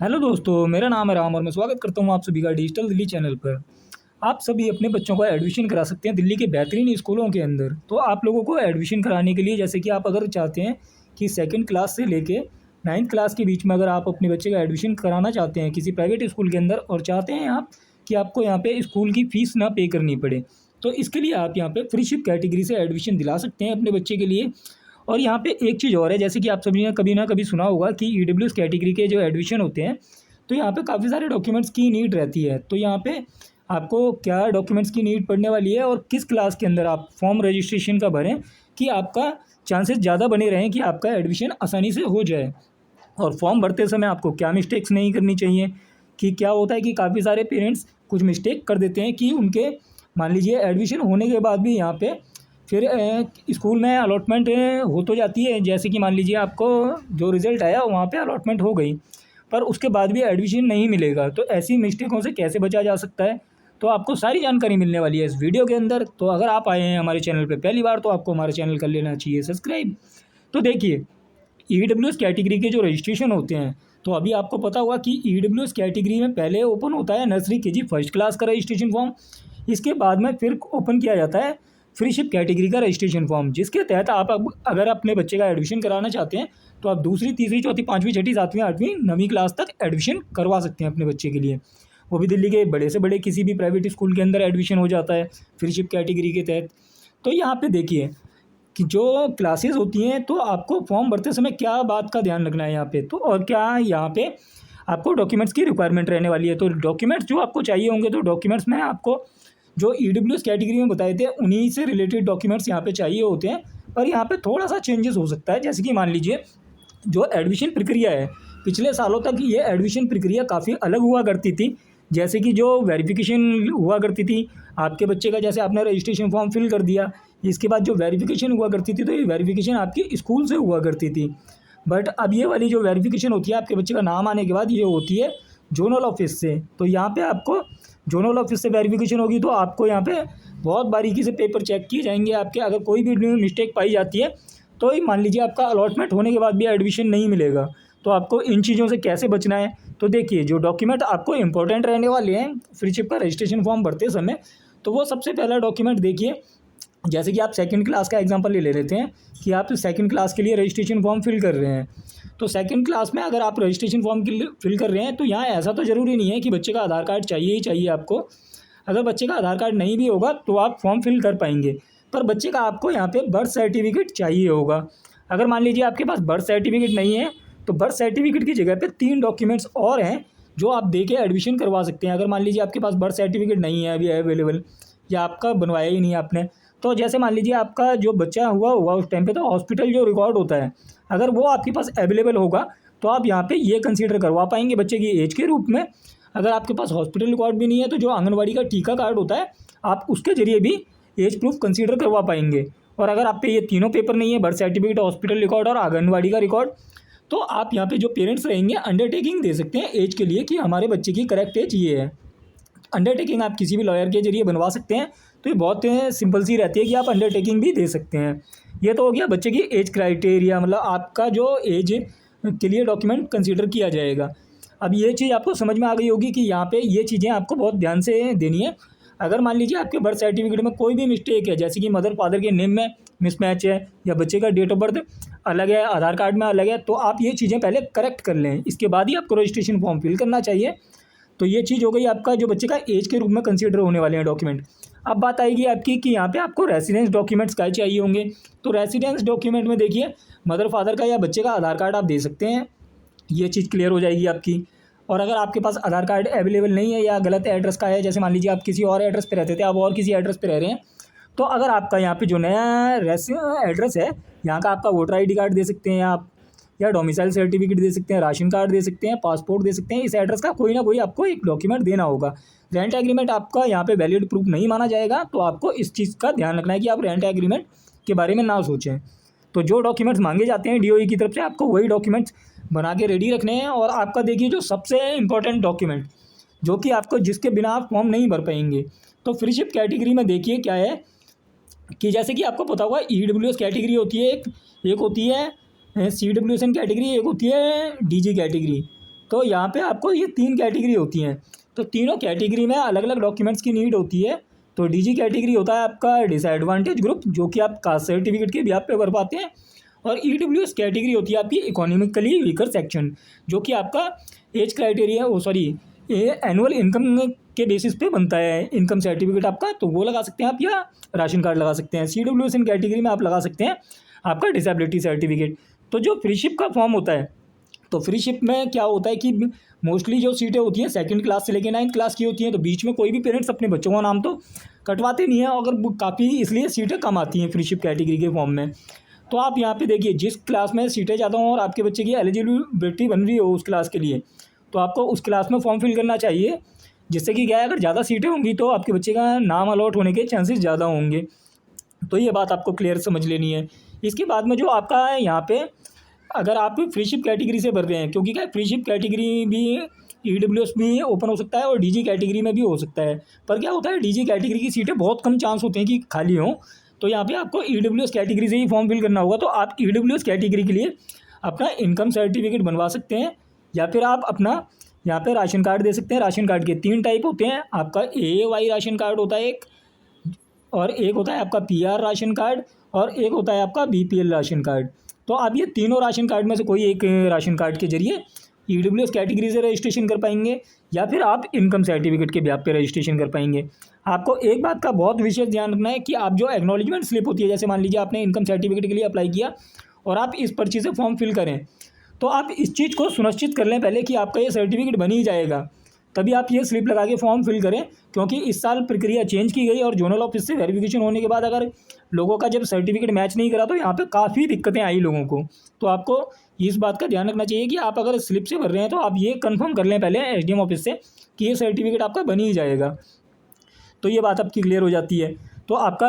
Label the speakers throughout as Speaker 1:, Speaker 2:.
Speaker 1: Hello दोस्तों, मेरा नाम है राम और मैं स्वागत करता हूँ आप सभी का डिजिटल दिल्ली चैनल पर। आप सभी अपने बच्चों का एडमिशन करा सकते हैं दिल्ली के बेहतरीन स्कूलों के अंदर। तो आप लोगों को एडमिशन कराने के लिए, जैसे कि आप अगर चाहते हैं कि सेकंड क्लास से लेके 9th क्लास के बीच में अगर आप अपने बच्चे का एडमिशन कराना चाहते हैं किसी प्राइवेट स्कूल के अंदर और चाहते हैं आप कि आपको यहाँ पे स्कूल की फ़ीस ना पे करनी पड़े, तो इसके लिए आप यहाँ पे फ्रीशिप कैटेगरी से एडमिशन दिला सकते हैं अपने बच्चे के लिए। और यहाँ पे एक चीज़ और है, जैसे कि आप सभी ने कभी ना कभी सुना होगा कि ईडब्ल्यूएस कैटेगरी के जो एडमिशन होते हैं, तो यहाँ पे काफ़ी सारे डॉक्यूमेंट्स की नीड रहती है। तो यहाँ पे आपको क्या डॉक्यूमेंट्स की नीड पड़ने वाली है और किस क्लास के अंदर आप फॉर्म रजिस्ट्रेशन का भरें कि आपका चांसेस ज़्यादा बने रहें कि आपका एडमिशन आसानी से हो जाए। और फॉर्म भरते समय आपको क्या मिस्टेक्स नहीं करनी चाहिए, कि क्या होता है कि काफ़ी सारे पेरेंट्स कुछ मिस्टेक कर देते हैं कि उनके मान लीजिए एडमिशन होने के बाद भी यहाँ पे फिर स्कूल में अलॉटमेंट हो तो जाती है। जैसे कि मान लीजिए आपको जो रिज़ल्ट आया वहाँ पे अलॉटमेंट हो गई, पर उसके बाद भी एडमिशन नहीं मिलेगा। तो ऐसी मिस्टेकों से कैसे बचा जा सकता है, तो आपको सारी जानकारी मिलने वाली है इस वीडियो के अंदर। तो अगर आप आए हैं हमारे चैनल पे पहली बार, तो आपको हमारा चैनल कर लेना चाहिए सब्सक्राइब। तो देखिए, ईडब्ल्यूएस कैटेगरी के जो रजिस्ट्रेशन होते हैं, तो अभी आपको पता होगा कि ईडब्ल्यूएस कैटेगरी में पहले ओपन होता है नर्सरी केजी फर्स्ट क्लास का रजिस्ट्रेशन फॉर्म। इसके बाद में फिर ओपन किया जाता है फ्रीशिप कैटेगरी का रजिस्ट्रेशन फॉर्म, जिसके तहत आप अब अगर अपने बच्चे का एडमिशन कराना चाहते हैं तो आप दूसरी, तीसरी, चौथी, पाँचवीं, छठी, सातवीं, आठवीं, 9वीं क्लास तक एडमिशन करवा सकते हैं अपने बच्चे के लिए। वो भी दिल्ली के बड़े से बड़े किसी भी प्राइवेट स्कूल के अंदर एडमिशन हो जाता है फ्रीशिप कैटेगरी के तहत। तो यहाँ पे देखिए कि जो क्लासेस होती हैं, तो आपको फॉर्म भरते समय क्या बात का ध्यान रखना है यहाँ पे, तो और क्या यहाँ पे आपको डॉक्यूमेंट्स की रिक्वायरमेंट रहने वाली है। तो डॉक्यूमेंट्स जो आपको चाहिए होंगे, तो डॉक्यूमेंट्स में आपको जो ईडब्ल्यूएस कैटेगरी में बताए थे उन्हीं से रिलेटेड डॉक्यूमेंट्स यहाँ पे चाहिए होते हैं। पर यहाँ पे थोड़ा सा चेंजेस हो सकता है, जैसे कि मान लीजिए जो एडमिशन प्रक्रिया है, पिछले सालों तक ये एडमिशन प्रक्रिया काफ़ी अलग हुआ करती थी। जैसे कि जो वेरिफिकेशन हुआ करती थी आपके बच्चे का, जैसे आपने रजिस्ट्रेशन फॉर्म फिल कर दिया, इसके बाद जो वेरिफिकेशन हुआ करती थी, तो ये वेरिफिकेशन आपकी स्कूल से हुआ करती थी। बट अब ये वाली जो वेरिफिकेशन होती है आपके बच्चे का नाम आने के बाद, ये होती है जोनल ऑफिस से। तो यहाँ पे आपको जोनल ऑफिस से वेरिफिकेशन होगी, तो आपको यहाँ पे बहुत बारीकी से पेपर चेक किए जाएंगे आपके। अगर कोई भी मिस्टेक पाई जाती है, तो ही मान लीजिए आपका अलॉटमेंट होने के बाद भी एडमिशन नहीं मिलेगा। तो आपको इन चीज़ों से कैसे बचना है, तो देखिए जो डॉक्यूमेंट आपको इंपॉर्टेंट रहने वाले हैं फ्रीशिप का रजिस्ट्रेशन फॉर्म भरते समय, तो वो सबसे पहला डॉक्यूमेंट देखिए, जैसे कि आप सेकंड क्लास का एग्जांपल ले लेते हैं कि आप सेकंड क्लास के लिए रजिस्ट्रेशन फॉर्म फिल कर रहे हैं। तो सेकंड क्लास में अगर आप रजिस्ट्रेशन फॉर्म के लिए फिल कर रहे हैं, तो यहाँ ऐसा तो ज़रूरी नहीं है कि बच्चे का आधार कार्ड चाहिए ही चाहिए आपको। अगर बच्चे का आधार कार्ड नहीं भी होगा तो आप फॉर्म फिल कर पाएंगे, पर बच्चे का आपको यहाँ पे बर्थ सर्टिफिकेट चाहिए होगा। अगर मान लीजिए आपके पास बर्थ सर्टिफिकेट नहीं है, तो बर्थ सर्टिफिकेट की जगह पे 3 डॉक्यूमेंट्स और हैं जो आप दे के एडमिशन करवा सकते हैं। अगर मान लीजिए आपके पास बर्थ सर्टिफिकेट नहीं है अभी अवेलेबल, या आपका बनवाया ही नहीं आपने, तो जैसे मान लीजिए आपका जो बच्चा हुआ होगा उस टाइम पे, तो हॉस्पिटल जो रिकॉर्ड होता है, अगर वो आपके पास अवेलेबल होगा, तो आप यहाँ पे ये कंसीडर करवा पाएंगे बच्चे की एज के रूप में। अगर आपके पास हॉस्पिटल रिकॉर्ड भी नहीं है, तो जो आंगनवाड़ी का टीका कार्ड होता है, आप उसके ज़रिए भी एज प्रूफ कंसीडर करवा पाएंगे। और अगर आप पे ये तीनों पेपर नहीं है, बर्थ सर्टिफिकेट, हॉस्पिटल रिकॉर्ड और आंगनवाड़ी का रिकॉर्ड, तो आप यहाँ पे जो पेरेंट्स रहेंगे अंडरटेकिंग दे सकते हैं एज के लिए कि हमारे बच्चे की करेक्ट एज ये है। अंडरटेकिंग आप किसी भी लॉयर के जरिए बनवा सकते हैं। तो ये बहुत सिंपल सी रहती है कि आप अंडरटेकिंग भी दे सकते हैं। ये तो हो गया बच्चे की एज क्राइटेरिया, मतलब आपका जो एज के लिए डॉक्यूमेंट कंसीडर किया जाएगा। अब ये चीज़ आपको समझ में आ गई होगी कि यहाँ पे ये चीज़ें आपको बहुत ध्यान से देनी है। अगर मान लीजिए आपके बर्थ सर्टिफिकेट में कोई भी मिस्टेक है, जैसे कि मदर फादर के नेम में मिसमैच है या बच्चे का डेट ऑफ बर्थ अलग है, आधार कार्ड में अलग है, तो आप ये चीज़ें पहले करेक्ट कर लें, इसके बाद ही आपको रजिस्ट्रेशन फॉर्म फिल करना चाहिए। तो ये चीज़ हो गई आपका जो बच्चे का एज के रूप में कंसीडर होने वाले हैं डॉक्यूमेंट। अब बात आएगी आपकी कि यहाँ पे आपको रेसिडेंस डॉक्यूमेंट्स क्या चाहिए होंगे। तो रेसिडेंस डॉक्यूमेंट में देखिए, मदर फादर का या बच्चे का आधार कार्ड आप दे सकते हैं, ये चीज़ क्लियर हो जाएगी आपकी। और अगर आपके पास आधार कार्ड अवेलेबल नहीं है या गलत एड्रेस का है, जैसे मान लीजिए आप किसी और एड्रेस पे रहते थे, आप और किसी एड्रेस पे रह रहे हैं, तो अगर आपका यहाँ पे जो नया एड्रेस है, यहाँ का आपका वोटर आईडी कार्ड दे सकते हैं आप, या डोमिसाइल सर्टिफिकेट दे सकते हैं, राशन कार्ड दे सकते हैं, पासपोर्ट दे सकते हैं। इस एड्रेस का कोई ना कोई आपको एक डॉक्यूमेंट देना होगा। रेंट एग्रीमेंट आपका यहाँ पे वैलिड प्रूफ नहीं माना जाएगा, तो आपको इस चीज़ का ध्यान रखना है कि आप रेंट एग्रीमेंट के बारे में ना सोचें। तो जो डॉक्यूमेंट्स मांगे जाते हैं डीओई की तरफ से, आपको वही डॉक्यूमेंट्स बना के रेडी रखने हैं। और आपका देखिए जो सबसे इंपॉर्टेंट डॉक्यूमेंट, जो कि आपको जिसके बिना आप फॉर्म नहीं भर पाएंगे, तो फ्रीशिप कैटेगरी में देखिए क्या है कि जैसे कि आपको पता होगा ईडब्ल्यूएस कैटेगरी होती है एक होती है CWSN कैटेगरी, एक होती है DG कैटेगरी। तो यहाँ पे आपको ये 3 कैटेगरी होती हैं। तो तीनों कैटेगरी में अलग अलग डॉक्यूमेंट्स की नीड होती है। तो डीजी कैटेगरी होता है आपका डिसएडवांटेज ग्रुप, जो कि आप कास्ट सर्टिफिकेट के बिहाफ पे भर पाते हैं। और ईडब्ल्यूएस कैटेगरी होती है आपकी इकोनॉमिकली वीकर सेक्शन, जो कि आपका एज क्राइटेरिया एनुअल इनकम के बेसिस पे बनता है इनकम सर्टिफिकेट आपका, तो वो लगा सकते हैं आप, या राशन कार्ड लगा सकते हैं। सीडब्ल्यूएस इन कैटेगरी में आप लगा सकते हैं आपका डिसेबिलिटी सर्टिफिकेट। तो जो फ्रीशिप का फॉर्म होता है, तो फ्रीशिप में क्या होता है कि मोस्टली जो सीटें होती हैं 2nd क्लास से लेकर 9th क्लास की होती हैं, तो बीच में कोई भी पेरेंट्स अपने बच्चों का नाम तो कटवाते नहीं है, अगर काफ़ी इसलिए सीटें कम आती हैं फ्रीशिप कैटेगरी के फॉर्म में। तो आप यहाँ पे देखिए, जिस क्लास में सीटें ज़्यादा हों और आपके बच्चे की एलिजिबिलिटी बन रही हो उस क्लास के लिए, तो आपको उस क्लास में फॉर्म फिल करना चाहिए, जिससे कि क्या है, अगर ज़्यादा सीटें होंगी तो आपके बच्चे का नाम अलॉट होने के चांसेस ज़्यादा होंगे। तो ये बात आपको क्लियर समझ लेनी है। इसके बाद में जो आपका है यहाँ पे, अगर आप फ्रीशिप कैटेगरी से भर रहे हैं, क्योंकि क्या फ्रीशिप कैटेगरी भी ईडब्ल्यूएस भी ओपन हो सकता है और डीजी कैटेगरी में भी हो सकता है। पर क्या होता है, डीजी कैटेगरी की सीटें बहुत कम चांस होते हैं कि खाली हों, तो यहाँ पे आपको ईडब्ल्यूएस कैटेगरी से ही फॉर्म फिल करना होगा। तो आप ईडब्ल्यूएस कैटेगरी के लिए अपना इनकम सर्टिफिकेट बनवा सकते हैं, या फिर आप अपना यहाँ पे राशन कार्ड दे सकते हैं। राशन कार्ड के 3 टाइप होते हैं, आपका AAY राशन कार्ड होता है एक, और एक होता है आपका PR राशन कार्ड, और एक होता है आपका BPL राशन कार्ड। तो आप ये तीनों राशन कार्ड में से कोई एक राशन कार्ड के जरिए ईडब्ल्यूएस कैटेगरी से रजिस्ट्रेशन कर पाएंगे, या फिर आप इनकम सर्टिफिकेट के ब्याज पे रजिस्ट्रेशन कर पाएंगे। आपको एक बात का बहुत विशेष ध्यान रखना है कि आप जो एक्नॉलेजमेंट स्लिप होती है, जैसे मान लीजिए आपने इनकम सर्टिफिकेट के लिए अप्लाई किया और आप इस पर्ची से फॉर्म फिल करें, तो आप इस चीज़ को सुनिश्चित कर लें पहले कि आपका ये सर्टिफिकेट बन ही जाएगा, तभी आप ये स्लिप लगा के फॉर्म फिल करें। क्योंकि इस साल प्रक्रिया चेंज की गई और जोनल ऑफिस से वेरिफिकेशन होने के बाद अगर लोगों का जब सर्टिफिकेट मैच नहीं करा, तो यहाँ पे काफ़ी दिक्कतें आई लोगों को। तो आपको इस बात का ध्यान रखना चाहिए कि आप अगर स्लिप से भर रहे हैं तो आप ये कंफर्म कर लें पहले SDM ऑफिस से कि ये सर्टिफिकेट आपका बन ही जाएगा। तो ये बात आपकी क्लियर हो जाती है। तो आपका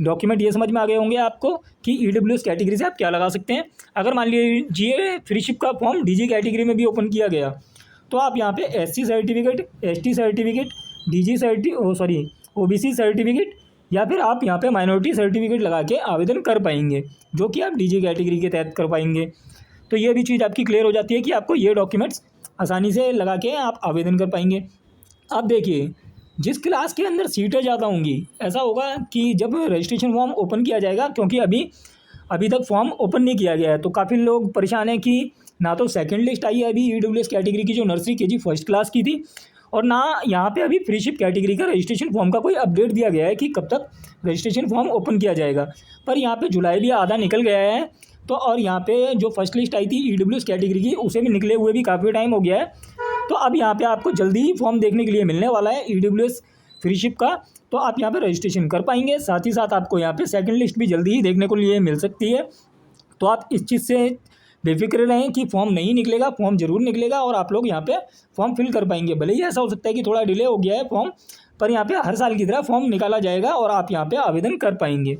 Speaker 1: डॉक्यूमेंट ये समझ में आ गए होंगे आपको कि ईडब्ल्यूएस कैटेगरी से आप क्या लगा सकते हैं। अगर मान लीजिए फ्रीशिप का फॉर्म डीजी कैटेगरी में भी ओपन किया गया, तो आप यहाँ पे SC certificate, ST certificate, OBC certificate, या फिर आप यहाँ पे माइनॉरिटी सर्टिफिकेट लगा के आवेदन कर पाएंगे, जो कि आप डीजी कैटेगरी के तहत कर पाएंगे। तो ये भी चीज़ आपकी क्लियर हो जाती है कि आपको ये डॉक्यूमेंट्स आसानी से लगा के आप आवेदन कर पाएंगे। अब देखिए, जिस क्लास के अंदर सीटें ज़्यादा होंगी, ऐसा होगा कि जब रजिस्ट्रेशन फॉर्म ओपन किया जाएगा, क्योंकि अभी तक फॉर्म ओपन नहीं किया गया है, तो काफ़ी लोग परेशान हैं कि ना तो 2nd लिस्ट आई है अभी ईडब्ल्यूएस कैटेगरी की जो नर्सरी KG फर्स्ट क्लास की थी, और ना यहाँ पे अभी फ्रीशिप कैटेगरी का रजिस्ट्रेशन फॉर्म का कोई अपडेट दिया गया है कि कब तक रजिस्ट्रेशन फॉर्म ओपन किया जाएगा। पर यहाँ पे जुलाई भी आधा निकल गया है, तो और यहाँ पे जो फर्स्ट लिस्ट आई थी ईडब्ल्यूएस कैटेगरी की, उसे भी निकले हुए भी काफ़ी टाइम हो गया है। तो अब यहाँ पे आपको जल्दी ही फॉर्म देखने के लिए मिलने वाला है ईडब्ल्यूएस फ्रीशिप का, तो आप यहाँ पे रजिस्ट्रेशन कर पाएंगे। साथ ही साथ आपको यहाँ पे 2nd लिस्ट भी जल्दी ही देखने को लिए मिल सकती है। तो आप इस चीज़ से बेफिक्र रहें कि फॉर्म नहीं निकलेगा, फॉर्म ज़रूर निकलेगा और आप लोग यहाँ पे फॉर्म फिल कर पाएंगे। भले ही ऐसा हो सकता है कि थोड़ा डिले हो गया है फॉर्म, पर यहाँ पे हर साल की तरह फॉर्म निकाला जाएगा और आप यहाँ पे आवेदन कर पाएंगे।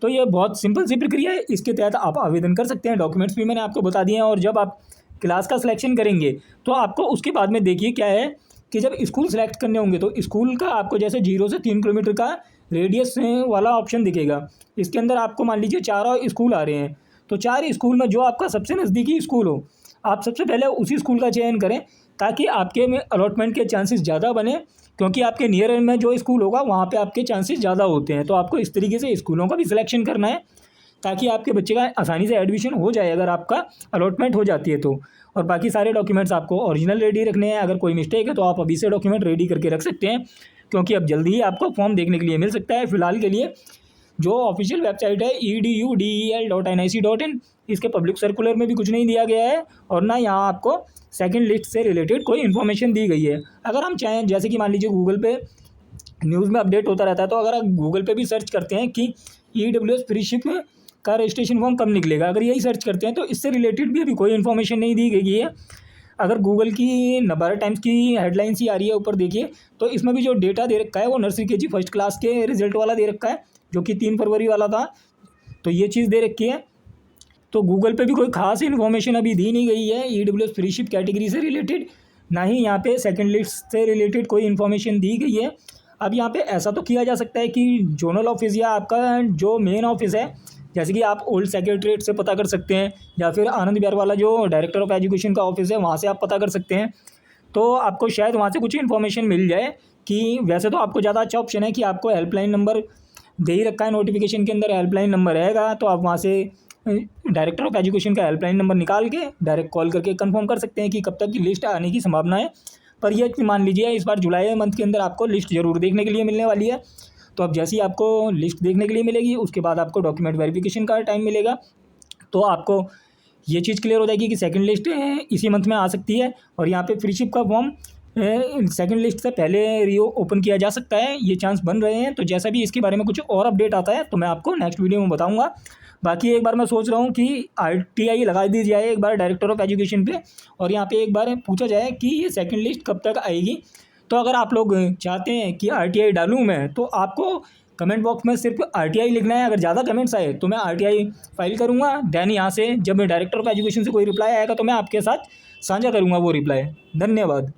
Speaker 1: तो ये बहुत सिंपल सी प्रक्रिया है, इसके तहत आप आवेदन कर सकते हैं। डॉक्यूमेंट्स भी मैंने आपको बता दिए हैं। और जब आप क्लास का सिलेक्शन करेंगे, तो आपको उसके बाद में देखिए क्या है कि जब स्कूल सेलेक्ट करने होंगे, तो स्कूल का आपको जैसे 0 से 3 किलोमीटर का रेडियस वाला ऑप्शन दिखेगा। इसके अंदर आपको मान लीजिए 4 स्कूल आ रहे हैं, तो 4 स्कूल में जो आपका सबसे नज़दीकी स्कूल हो, आप सबसे पहले उसी स्कूल का चयन करें, ताकि आपके में अलॉटमेंट के चांसेस ज़्यादा बने। क्योंकि आपके नियर में जो स्कूल होगा वहाँ पे आपके चांसेस ज़्यादा होते हैं। तो आपको इस तरीके से स्कूलों का भी सिलेक्शन करना है, ताकि आपके बच्चे का आसानी से एडमिशन हो जाए अगर आपका अलॉटमेंट हो जाती है तो। और बाकी सारे डॉक्यूमेंट्स आपको ओरिजिनल रेडी रखने हैं। अगर कोई मिस्टेक है तो आप अभी से डॉक्यूमेंट रेडी करके रख सकते हैं, क्योंकि अब जल्दी ही आपको फॉर्म देखने के लिए मिल सकता है। फिलहाल के लिए जो ऑफिशियल वेबसाइट है edudel.nic.in, इसके पब्लिक सर्कुलर में भी कुछ नहीं दिया गया है, और ना यहाँ आपको 2nd लिस्ट से रिलेटेड कोई इन्फॉर्मेशन दी गई है। अगर हम चाहें, जैसे कि मान लीजिए गूगल पे न्यूज़ में अपडेट होता रहता है, तो अगर आप गूगल पे भी सर्च करते हैं कि ईडब्ल्यूएस फ्रीशिप का रजिस्ट्रेशन फॉर्म कब निकलेगा, अगर यही सर्च करते हैं तो इससे रिलेटेड भी अभी कोई इन्फॉर्मेशन नहीं दी गई है। अगर गूगल की नवभारत टाइम्स की हेडलाइंस ही आ रही है ऊपर देखिए, तो इसमें भी जो डेटा दे रखा है वो नर्सरी KG फर्स्ट क्लास के रिजल्ट वाला दे रखा है, जो कि 3 फरवरी वाला था। तो ये चीज़ दे रखी है। तो गूगल पे भी कोई खास इन्फॉर्मेशन अभी दी नहीं गई है ईडब्ल्यूएस फ्रीशिप कैटेगरी से रिलेटेड, ना ही यहाँ पे 2nd लिस्ट से रिलेटेड कोई इन्फॉर्मेशन दी गई है। अब यहाँ पे ऐसा तो किया जा सकता है कि जोनल ऑफिस या आपका जो मेन ऑफिस है जैसे कि आप ओल्ड सेक्रेटरीट से पता कर सकते हैं, या फिर आनंद विहार वाला जो डायरेक्टर ऑफ एजुकेशन का ऑफिस है वहाँ से आप पता कर सकते हैं। तो आपको शायद वहाँ से कुछ इन्फॉर्मेशन मिल जाए कि वैसे तो आपको ज़्यादा अच्छा ऑप्शन है कि आपको हेल्पलाइन नंबर दे ही रखा है नोटिफिकेशन के अंदर, हेल्पलाइन नंबर रहेगा, तो आप वहाँ से डायरेक्टर ऑफ एजुकेशन का हेल्पलाइन नंबर निकाल के डायरेक्ट कॉल करके कंफर्म कर सकते हैं कि कब तक की लिस्ट आने की संभावना है। पर ये मान लीजिए इस बार जुलाई मंथ के अंदर आपको लिस्ट ज़रूर देखने के लिए मिलने वाली है। तो अब जैसे ही आपको लिस्ट देखने के लिए मिलेगी उसके बाद आपको डॉक्यूमेंट वेरिफिकेशन का टाइम मिलेगा, तो आपको ये चीज़ क्लियर हो जाएगी कि सेकंड लिस्ट इसी मंथ में आ सकती है। और यहाँ पे फ्रीशिप का फॉर्म सेकंड लिस्ट से पहले रिओ ओपन किया जा सकता है, ये चांस बन रहे हैं। तो जैसा भी इसके बारे में कुछ और अपडेट आता है तो मैं आपको नेक्स्ट वीडियो में बताऊंगा। बाकी एक बार मैं सोच रहा हूँ कि RTI लगा दी जाए एक बार डायरेक्टर ऑफ एजुकेशन पे, और यहाँ पे एक बार पूछा जाए कि ये सेकंड लिस्ट कब तक आएगी। तो अगर आप लोग चाहते हैं कि RTI डालूँ मैं, तो आपको कमेंट बॉक्स में सिर्फ RTI लिखना है। अगर ज़्यादा कमेंट्स आए तो मैं RTI फाइल करूँगा, देन यहाँ से जब डायरेक्टर ऑफ एजुकेशन से कोई रिप्लाई आएगा तो मैं आपके साथ साझा करूँगा वो रिप्लाई। धन्यवाद।